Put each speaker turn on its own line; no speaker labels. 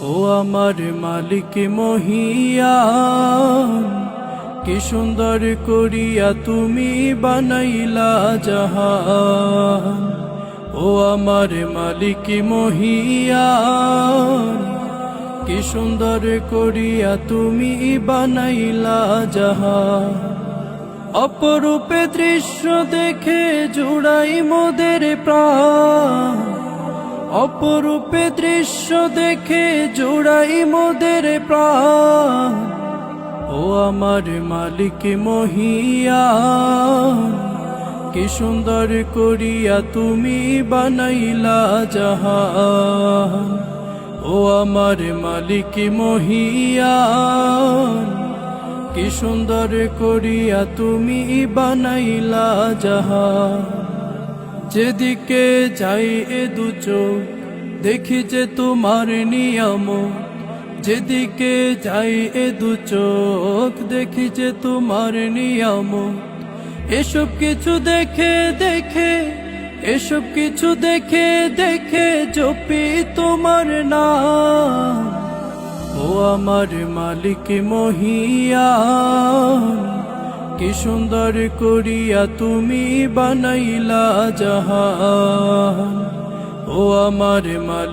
ও আমার মালিক মহিয়ান, কি সুন্দর করিয়া তুমি বানাইলা জাহান। ও আমার মালিক মহিয়ান, কি সুন্দর করিয়া তুমি বানাইলা জাহান। অপরূপে দৃশ্য দেখে জুড়াই মোদের প্রাণ, অপরূপে দৃশ্য দেখে জুড়াই মোদের প্রাণ। ও আমার মালিক মহিয়ান, কি সুন্দর করিয়া তুমি বানাইলা জাহান। ও আমার মালিক মহিয়ান, কি সুন্দর করিয়া তুমি বানাইলা জাহান। যেদিকে যাই এ দু চোখ দেখি যে তোমার নিয়ামত, যেদিকে যাই এ দু চোখ দেখি যে তোমার নিয়ামত। এসব কিছু দেখে দেখে, এসব কিছু দেখে দেখে জপি তোমার নাম। ও আমার মালিক মহিয়ান, কি সুন্দর করিয়া তুমি বানাইলা জাহান। ও আমার মালিক।